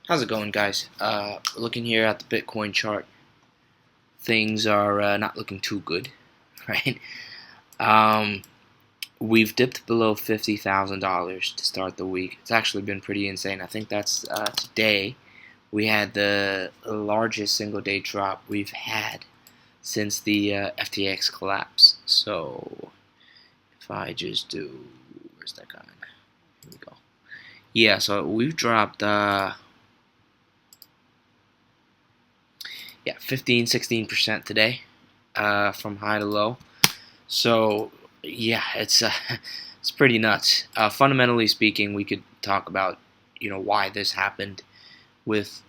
How's it going, guys? Looking here at the Bitcoin chart, things are not looking too good, right? Um, we've dipped below $50,000 to start the week. It's actually been pretty insane. I think that's today we had the largest single day drop we've had since the FTX collapse. So if I just do, where's that guy? Here we go. Yeah, so we've dropped. Yeah, 15-16% today, from high to low. So yeah, it's it's pretty nuts. Fundamentally speaking, we could talk about why this happened with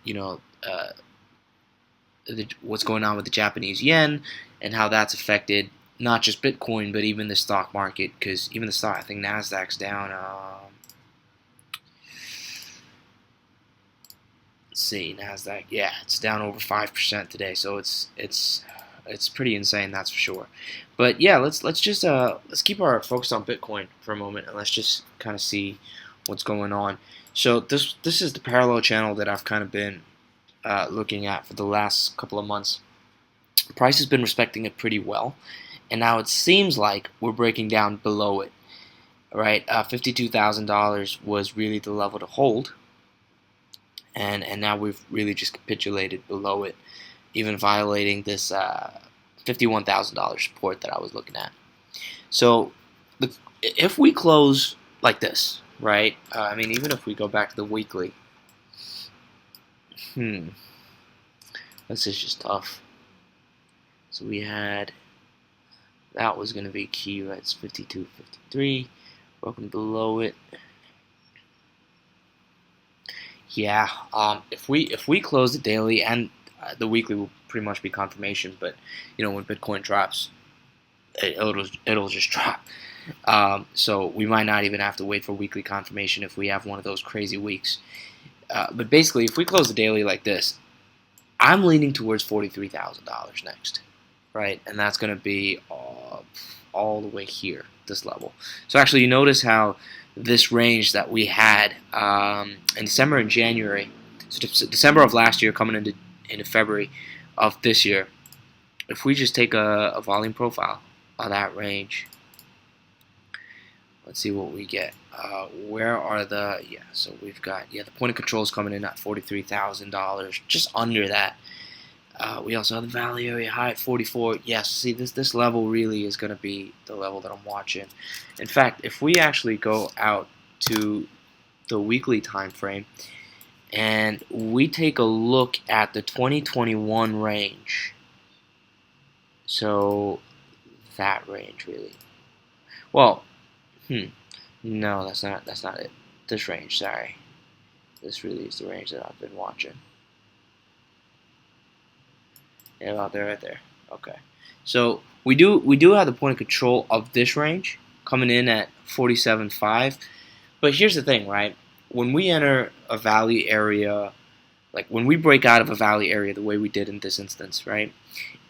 what's going on with the Japanese yen and how that's affected not just Bitcoin but even the stock market, because even the stock, I think Nasdaq's down. Let's see, Nasdaq. Yeah, it's down over 5% today, so it's pretty insane, that's for sure. But yeah, let's keep our focus on Bitcoin for a moment, and let's just kind of see what's going on. So this is the parallel channel that I've kind of been looking at for the last couple of months. The price has been respecting it pretty well, and now it seems like we're breaking down below it. Right, $52,000 was really the level to hold. And now we've really just capitulated below it, even violating this $51,000 support that I was looking at. So if we close like this, right? I mean, even if we go back to the weekly, this is just tough. So we had, that was going to be key, right? It's 52.53, broken below it. Yeah, if we close the daily and the weekly will pretty much be confirmation, but when Bitcoin drops, it'll just drop. So we might not even have to wait for weekly confirmation if we have one of those crazy weeks. But basically, if we close the daily like this, I'm leaning towards $43,000 next, right? And that's going to be all the way here, this level. So actually, you notice how this range that we had in December and January, so December of last year coming into February of this year, if we just take a volume profile of that range, let's see what we get. Where are the, so we've got, the point of control is coming in at $43,000, just under that. We also have the value area high at 44. Yes, see, this level really is going to be the level that I'm watching. In fact, if we actually go out to the weekly time frame and we take a look at the 2021 range, so that range really, well, no, that's not it. This range, sorry. This really is the range that I've been watching. Yeah, about there, right there. Okay. So we do have the point of control of this range coming in at 47.5. But here's the thing, right? When we enter a value area, like when we break out of a value area the way we did in this instance, right?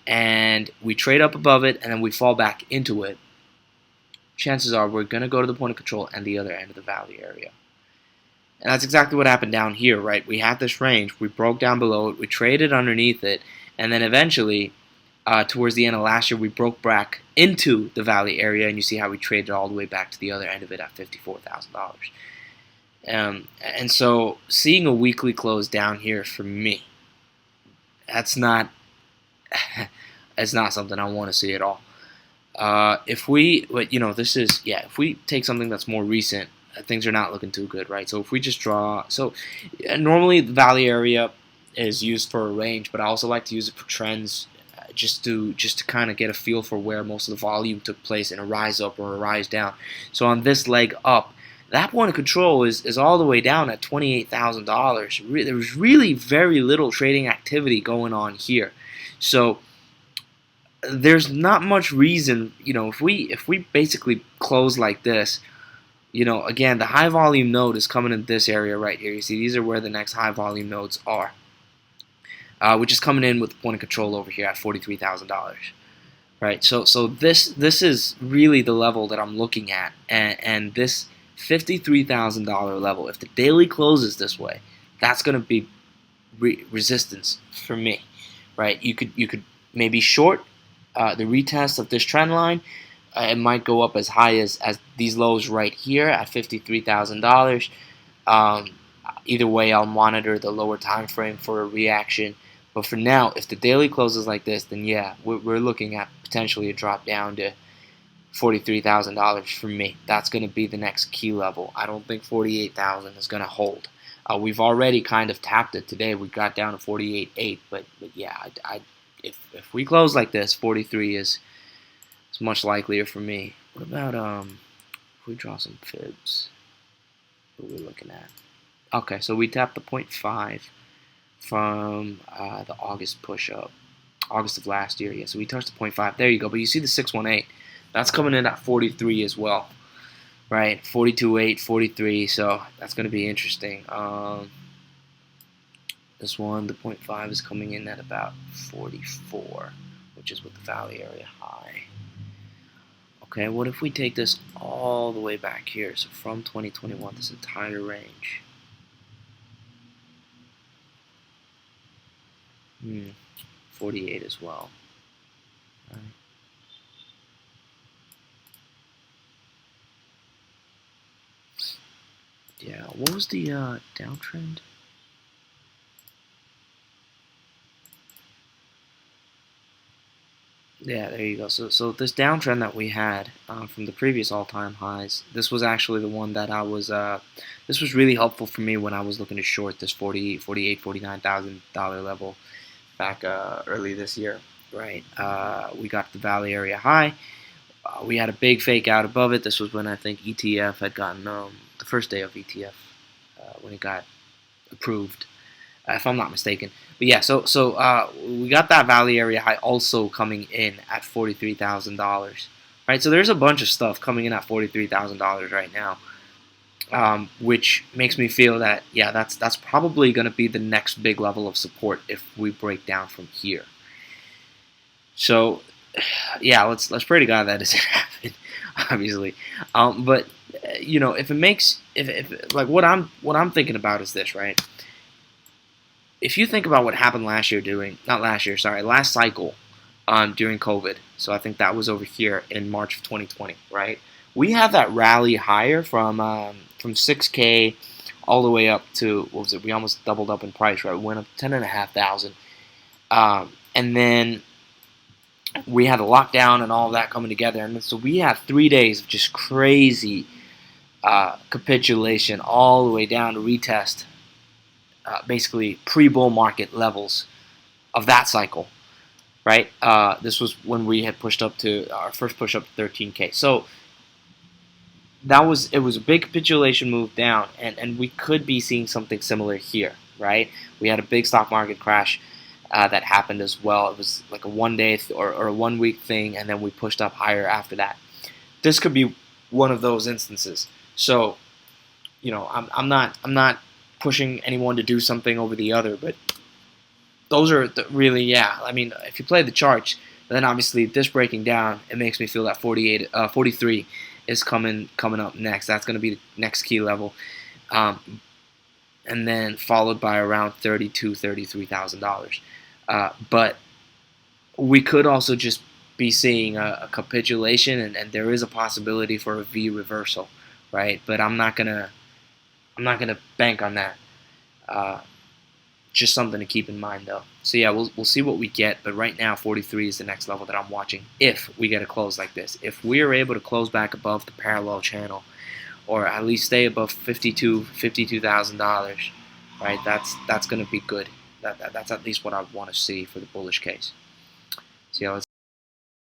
And we trade up above it and then we fall back into it, chances are we're going to go to the point of control and the other end of the value area. And that's exactly what happened down here, right? We had this range, we broke down below it, we traded underneath it, and then eventually, towards the end of last year, we broke back into the valley area, and you see how we traded all the way back to the other end of it at $54,000. And so, seeing a weekly close down here for me, that's not something I want to see at all. If we, if we take something that's more recent, things are not looking too good, right? So if we just draw, normally the valley area is used for a range, but I also like to use it for trends, just to kind of get a feel for where most of the volume took place in a rise up or a rise down. So on this leg up, that point of control is all the way down at $28,000. There was really very little trading activity going on here. So there's not much reason, if we basically close like this, again, the high volume node is coming in this area right here. You see, these are where the next high volume nodes are, which is coming in with the point of control over here at $43,000. Right, so this is really the level that I'm looking at, and this $53,000 level, if the daily closes this way, that's going to be resistance for me, right? You could maybe short the retest of this trend line. It might go up as high as these lows right here at $53,000. Um, Either way, I'll monitor the lower time frame for a reaction. But for now, if the daily closes like this, then yeah, we're looking at potentially a drop down to $43,000 for me. That's going to be the next key level. I don't think 48,000 is going to hold. We've already kind of tapped it today. We got down to 48.8, but yeah, if we close like this, 43 is much likelier for me. What about if we draw some fibs? What are we looking at? Okay, so we tapped the 0.5 from the August push-up, August of last year. Yeah, so we touched the 0.5. There you go. But you see the 618. That's coming in at 43 as well, right? 42.8, 43. So that's going to be interesting. This one, the 0.5 is coming in at about 44, which is with the Valley area high. Okay, what if we take this all the way back here? So from 2021, this entire range. 48 as well. All right. Yeah, what was the downtrend? Yeah, there you go. So this downtrend that we had from the previous all-time highs, this was actually the one that I was. This was really helpful for me when I was looking to short this $49,000 level back early this year. Right, we got the Valley area high. We had a big fake out above it. This was when I think ETF had gotten the first day of ETF when it got approved, if I'm not mistaken. But yeah, so we got that Valley area high also coming in at $43,000. Right, so there's a bunch of stuff coming in at $43,000 right now, which makes me feel that yeah, that's probably going to be the next big level of support if we break down from here. So yeah, let's pray to God that doesn't happen, obviously. But you know, if it makes if like what I'm thinking about is this, right? If you think about what happened last year last cycle, during COVID. So I think that was over here in March of 2020, right? We had that rally higher from 6K all the way up to, what was it? We almost doubled up in price, right? We went up 10,500, and then we had a lockdown and all of that coming together, and so we had 3 days of just crazy capitulation all the way down to retest basically pre-bull market levels of that cycle, right? This was when we had pushed up to our first push up to 13K. So it was a big capitulation move down, and we could be seeing something similar here, right? We had a big stock market crash that happened as well. It was like a 1 day or a 1 week thing, and then we pushed up higher after that. This could be one of those instances. So, you know, I'm not pushing anyone to do something over the other, but those are really, yeah. I mean, if you play the charts, then obviously this breaking down, it makes me feel that 43 is coming up next. That's going to be the next key level, and then followed by around $33,000. But we could also just be seeing a capitulation, and there is a possibility for a V reversal, right? But I'm not gonna bank on that. Just something to keep in mind, though. So yeah, we'll see what we get. But right now, 43 is the next level that I'm watching. If we get a close like this, if we are able to close back above the parallel channel, or at least stay above $52,000, right? That's going to be good. That's at least what I want to see for the bullish case. So yeah, let's